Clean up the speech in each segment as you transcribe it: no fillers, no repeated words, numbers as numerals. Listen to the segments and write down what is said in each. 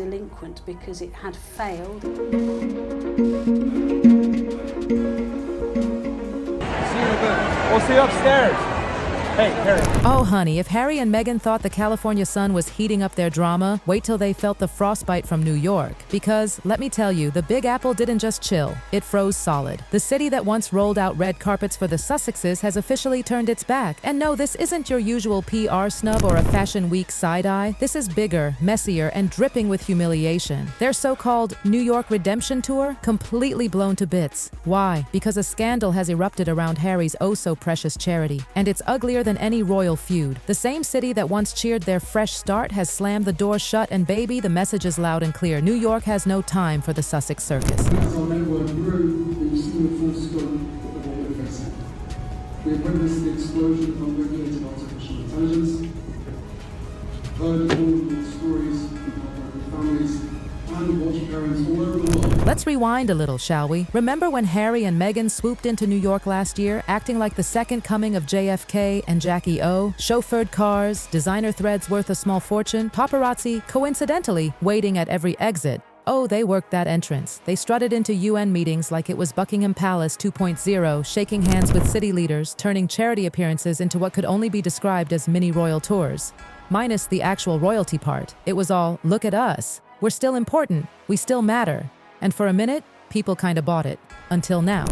delinquent because it had failed. See you in a bit. We'll see you upstairs. Hey, Harry. Oh, honey, if Harry and Meghan thought the California sun was heating up their drama, wait till they felt the frostbite from New York. Because, let me tell you, the Big Apple didn't just chill, it froze solid. The city that once rolled out red carpets for the Sussexes has officially turned its back. And no, this isn't your usual PR snub or a Fashion Week side-eye. This is bigger, messier, and dripping with humiliation. Their so-called New York redemption tour, completely blown to bits. Why? Because a scandal has erupted around Harry's oh-so-precious charity. And it's uglier than any royal feud. The same city that once cheered their fresh start has slammed the door shut, and baby, the message is loud and clear. New York has no time for the Sussex circus. As our network grew, we've seen the full scope of what we're facing. We have witnessed the explosion of unregulated artificial intelligence, heard all stories from heartbroken families, and watched parents all over the world. Let's rewind a little, shall we? Remember when Harry and Meghan swooped into New York last year, acting like the second coming of JFK and Jackie O? Chauffeured cars, designer threads worth a small fortune, paparazzi, coincidentally, waiting at every exit. Oh, they worked that entrance. They strutted into UN meetings like it was Buckingham Palace 2.0, shaking hands with city leaders, turning charity appearances into what could only be described as mini royal tours. Minus the actual royalty part. It was all, look at us. We're still important. We still matter. And for a minute, people kind of bought it. Until now.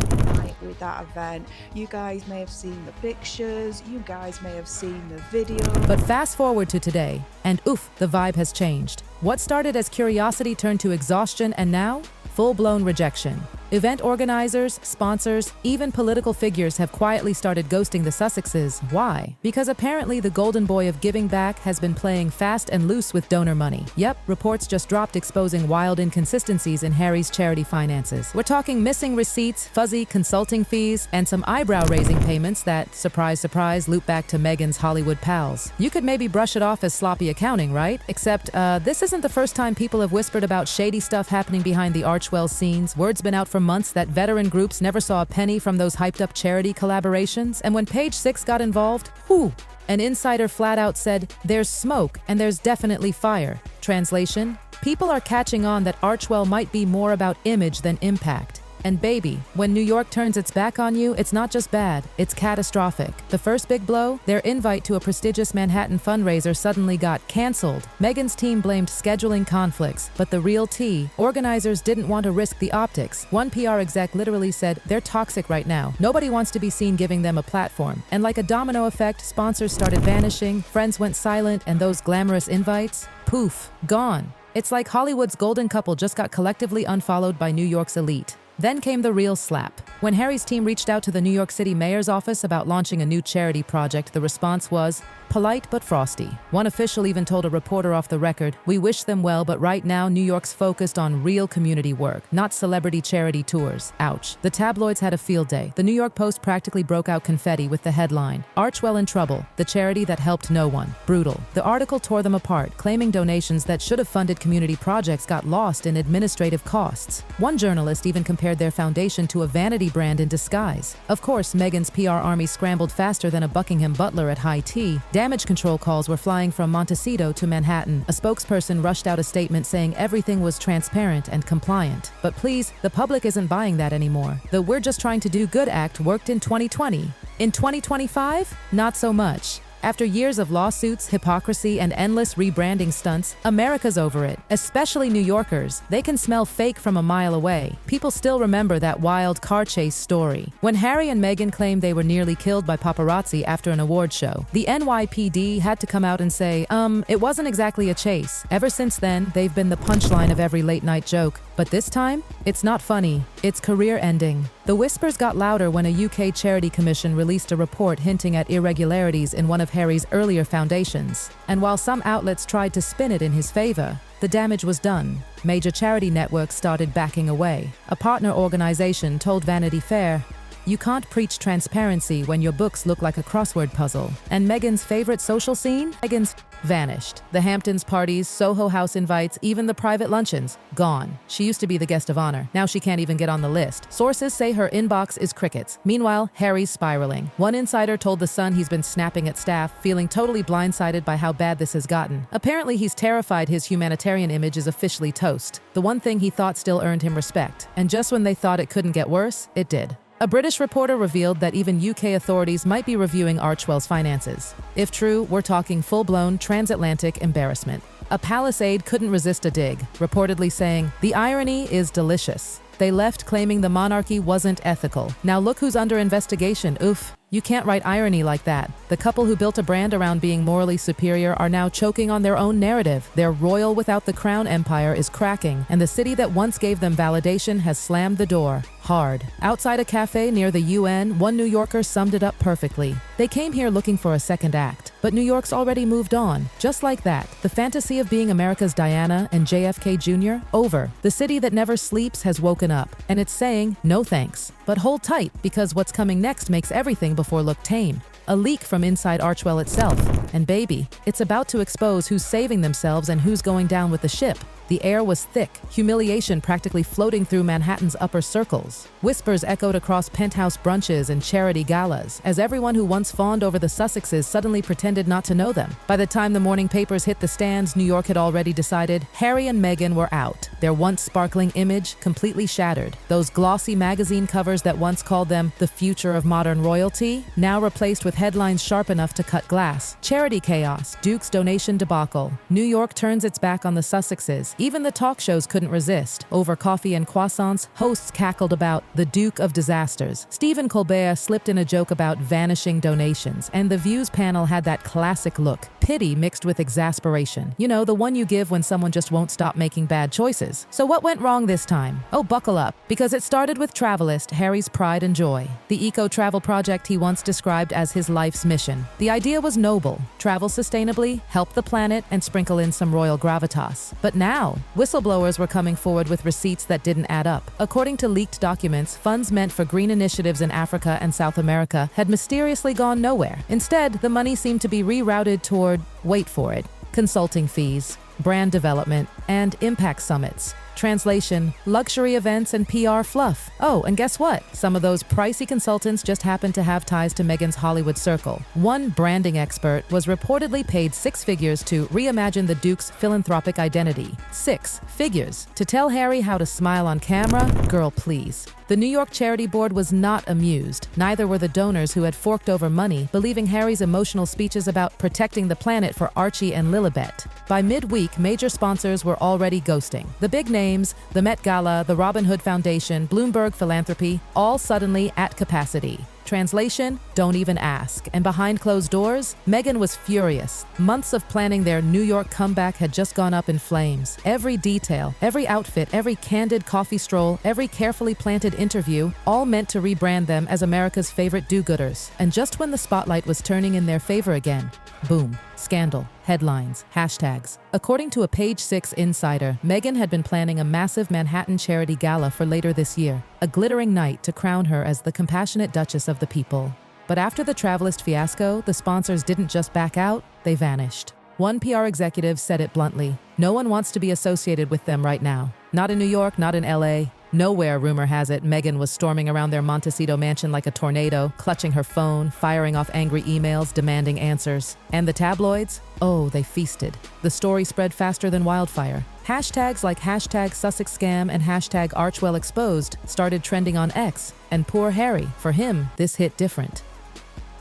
With that event, you guys may have seen the pictures, you guys may have seen the video. But fast forward to today, and oof, the vibe has changed. What started as curiosity turned to exhaustion, and now, full-blown rejection. Event organizers, sponsors, even political figures have quietly started ghosting the Sussexes. Why? Because apparently the golden boy of giving back has been playing fast and loose with donor money. Yep, reports just dropped exposing wild inconsistencies in Harry's charity finances. We're talking missing receipts, fuzzy consulting fees, and some eyebrow-raising payments that, surprise, surprise, loop back to Meghan's Hollywood pals. You could maybe brush it off as sloppy accounting, right? Except, this isn't the first time people have whispered about shady stuff happening behind the Archwell scenes. Word's been out for months that veteran groups never saw a penny from those hyped-up charity collaborations, and when Page Six got involved, whew, an insider flat out said, there's smoke and there's definitely fire. Translation, people are catching on that Archwell might be more about image than impact. And baby, when New York turns its back on you, it's not just bad, it's catastrophic. The first big blow, their invite to a prestigious Manhattan fundraiser suddenly got canceled. Meghan's team blamed scheduling conflicts, but the real tea, organizers didn't want to risk the optics. One PR exec literally said, they're toxic right now. Nobody wants to be seen giving them a platform. And like a domino effect, sponsors started vanishing, friends went silent, and those glamorous invites, poof, gone. It's like Hollywood's golden couple just got collectively unfollowed by New York's elite. Then came the real slap. When Harry's team reached out to the New York City mayor's office about launching a new charity project, the response was polite but frosty. One official even told a reporter off the record, we wish them well, but right now New York's focused on real community work, not celebrity charity tours. Ouch. The tabloids had a field day. The New York Post practically broke out confetti with the headline, Archwell in Trouble, the charity that helped no one. Brutal. The article tore them apart, claiming donations that should have funded community projects got lost in administrative costs. One journalist even compared their foundation to a vanity brand in disguise. Of course, Meghan's PR army scrambled faster than a Buckingham butler at high tea. Damage control calls were flying from Montecito to Manhattan. A spokesperson rushed out a statement saying everything was transparent and compliant. But please, the public isn't buying that anymore. The we're just trying to do good act worked in 2020. In 2025? Not so much. After years of lawsuits, hypocrisy, and endless rebranding stunts, America's over it. Especially New Yorkers. They can smell fake from a mile away. People still remember that wild car chase story. When Harry and Meghan claimed they were nearly killed by paparazzi after an award show, the NYPD had to come out and say, it wasn't exactly a chase. Ever since then, they've been the punchline of every late-night joke. But this time, it's not funny. It's career-ending. The whispers got louder when a UK charity commission released a report hinting at irregularities in one of Harry's earlier foundations. And while some outlets tried to spin it in his favor, the damage was done. Major charity networks started backing away. A partner organization told Vanity Fair, You can't preach transparency when your books look like a crossword puzzle. And Meghan's favorite social scene? Meghan's vanished. The Hamptons parties, Soho House invites, even the private luncheons, gone. She used to be the guest of honor. Now she can't even get on the list. Sources say her inbox is crickets. Meanwhile, Harry's spiraling. One insider told The Sun he's been snapping at staff, feeling totally blindsided by how bad this has gotten. Apparently, he's terrified his humanitarian image is officially toast. The one thing he thought still earned him respect. And just when they thought it couldn't get worse, it did. A British reporter revealed that even UK authorities might be reviewing Archewell's finances. If true, we're talking full-blown transatlantic embarrassment. A palace aide couldn't resist a dig, reportedly saying, "The irony is delicious. They left claiming the monarchy wasn't ethical. Now look who's under investigation, oof." You can't write irony like that. The couple who built a brand around being morally superior are now choking on their own narrative. Their royal without the crown empire is cracking, and the city that once gave them validation has slammed the door hard. Outside a cafe near the UN, one New Yorker summed it up perfectly. They came here looking for a second act, but New York's already moved on. Just like that, the fantasy of being America's Diana and JFK Jr., over. The city that never sleeps has woken up, and it's saying, no thanks. But hold tight, because what's coming next makes everything before look tame. A leak from inside Archewell itself. And baby, it's about to expose who's saving themselves and who's going down with the ship. The air was thick, humiliation practically floating through Manhattan's upper circles. Whispers echoed across penthouse brunches and charity galas, as everyone who once fawned over the Sussexes suddenly pretended not to know them. By the time the morning papers hit the stands, New York had already decided Harry and Meghan were out, their once sparkling image completely shattered. Those glossy magazine covers that once called them the future of modern royalty, now replaced with headlines sharp enough to cut glass. Charity chaos, Duke's donation debacle. New York turns its back on the Sussexes. Even the talk shows couldn't resist. Over coffee and croissants, hosts cackled about the Duke of Disasters. Stephen Colbert slipped in a joke about vanishing donations, and the Views panel had that classic look. Pity mixed with exasperation. You know, the one you give when someone just won't stop making bad choices. So what went wrong this time? Oh, buckle up, because it started with Travelist, Harry's pride and joy. The eco-travel project he once described as his life's mission. The idea was noble. Travel sustainably, help the planet, and sprinkle in some royal gravitas. But now, whistleblowers were coming forward with receipts that didn't add up. According to leaked documents, funds meant for green initiatives in Africa and South America had mysteriously gone nowhere. Instead, the money seemed to be rerouted toward, wait for it, consulting fees, brand development, and impact summits. Translation, luxury events and PR fluff. Oh, and guess what? Some of those pricey consultants just happened to have ties to Meghan's Hollywood circle. One branding expert was reportedly paid 6 figures to reimagine the Duke's philanthropic identity. 6 figures. To tell Harry how to smile on camera? Girl, please. The New York Charity Board was not amused. Neither were the donors who had forked over money, believing Harry's emotional speeches about protecting the planet for Archie and Lilibet. By midweek, major sponsors were already ghosting. The big names, the Met Gala, the Robin Hood Foundation, Bloomberg Philanthropy, all suddenly at capacity. Translation, don't even ask. And behind closed doors, Meghan was furious. Months of planning their New York comeback had just gone up in flames. Every detail, every outfit, every candid coffee stroll, every carefully planted interview, all meant to rebrand them as America's favorite do-gooders. And just when the spotlight was turning in their favor again, boom, scandal, headlines, hashtags. According to a Page 6 insider, Meghan had been planning a massive Manhattan charity gala for later this year, a glittering night to crown her as the compassionate Duchess of the people. But after the Travelist fiasco, the sponsors didn't just back out, they vanished. One PR executive said it bluntly, no one wants to be associated with them right now. Not in New York, not in LA. Nowhere, rumor has it, Meghan was storming around their Montecito mansion like a tornado, clutching her phone, firing off angry emails, demanding answers. And the tabloids? Oh, they feasted. The story spread faster than wildfire. Hashtags like hashtag Sussex scam and hashtag Archewell exposed started trending on X. And poor Harry, for him, this hit different.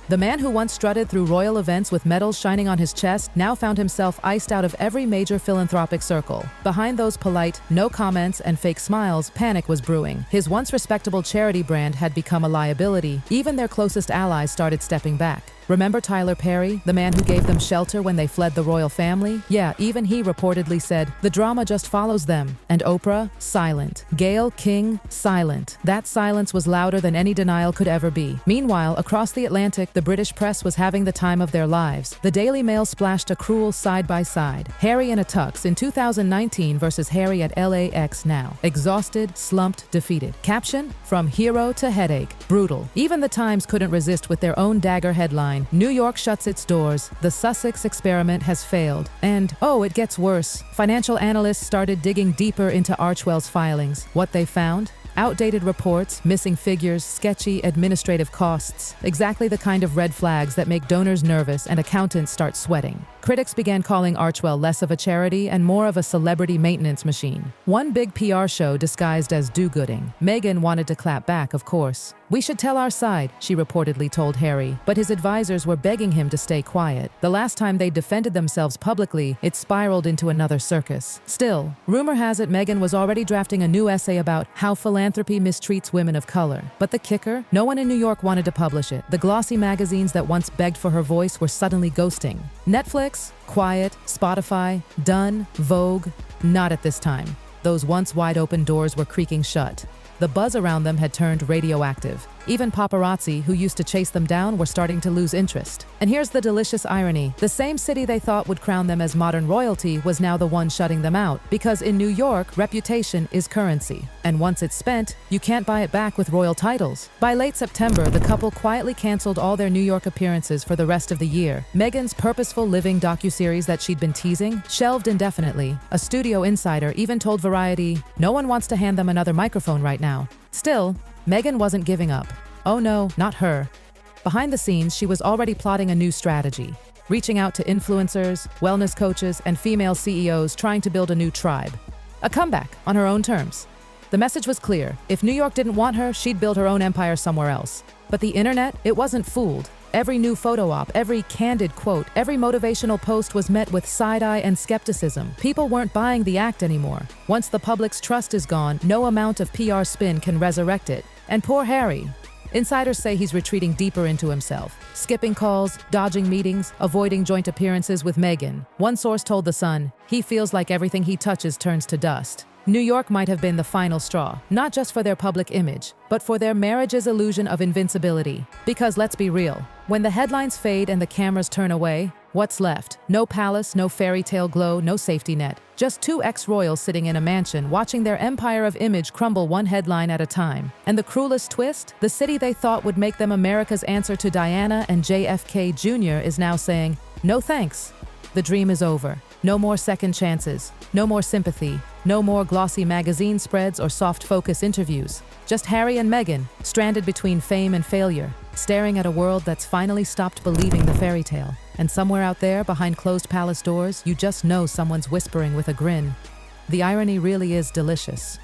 The man who once strutted through royal events with medals shining on his chest now found himself iced out of every major philanthropic circle. Behind those polite, no comments and fake smiles, panic was brewing. His once respectable charity brand had become a liability. Even their closest allies started stepping back. Remember Tyler Perry, the man who gave them shelter when they fled the royal family? Yeah, even he reportedly said, the drama just follows them. And Oprah? Silent. Gayle King? Silent. That silence was louder than any denial could ever be. Meanwhile, across the Atlantic, the British press was having the time of their lives. The Daily Mail splashed a cruel side-by-side. Harry in a tux in 2019 versus Harry at LAX now. Exhausted, slumped, defeated. Caption? From hero to headache. Brutal. Even the Times couldn't resist with their own dagger headline. New York shuts its doors. The Sussex experiment has failed. And, oh, it gets worse. Financial analysts started digging deeper into Archwell's filings. What they found? Outdated reports, missing figures, sketchy administrative costs. Exactly the kind of red flags that make donors nervous and accountants start sweating. Critics began calling Archwell less of a charity and more of a celebrity maintenance machine. One big PR show disguised as do-gooding. Meghan wanted to clap back, of course. We should tell our side, she reportedly told Harry, but his advisors were begging him to stay quiet. The last time they defended themselves publicly, it spiraled into another circus. Still, rumor has it Meghan was already drafting a new essay about how philanthropy mistreats women of color. But the kicker? No one in New York wanted to publish it. The glossy magazines that once begged for her voice were suddenly ghosting. Netflix? Quiet. Spotify? Done. Vogue? Not at this time. Those once wide-open doors were creaking shut. The buzz around them had turned radioactive. Even paparazzi, who used to chase them down, were starting to lose interest. And here's the delicious irony. The same city they thought would crown them as modern royalty was now the one shutting them out. Because in New York, reputation is currency. And once it's spent, you can't buy it back with royal titles. By late September, the couple quietly canceled all their New York appearances for the rest of the year. Meghan's purposeful living docuseries that she'd been teasing, shelved indefinitely. A studio insider even told Variety, no one wants to hand them another microphone right now. Still, Meghan wasn't giving up. Oh no, not her. Behind the scenes, she was already plotting a new strategy, reaching out to influencers, wellness coaches, and female CEOs trying to build a new tribe. A comeback on her own terms. The message was clear. If New York didn't want her, she'd build her own empire somewhere else. But the internet, it wasn't fooled. Every new photo op, every candid quote, every motivational post was met with side-eye and skepticism. People weren't buying the act anymore. Once the public's trust is gone, no amount of PR spin can resurrect it. And poor Harry. Insiders say he's retreating deeper into himself, skipping calls, dodging meetings, avoiding joint appearances with Meghan. One source told The Sun, he feels like everything he touches turns to dust. New York might have been the final straw, not just for their public image, but for their marriage's illusion of invincibility. Because let's be real, when the headlines fade and the cameras turn away, what's left? No palace, no fairy tale glow, no safety net. Just two ex-royals sitting in a mansion, watching their empire of image crumble one headline at a time. And the cruelest twist? The city they thought would make them America's answer to Diana and JFK Jr. is now saying, no thanks. The dream is over. No more second chances. No more sympathy. No more glossy magazine spreads or soft focus interviews. Just Harry and Meghan, stranded between fame and failure, staring at a world that's finally stopped believing the fairy tale. And somewhere out there, behind closed palace doors, you just know someone's whispering with a grin. The irony really is delicious.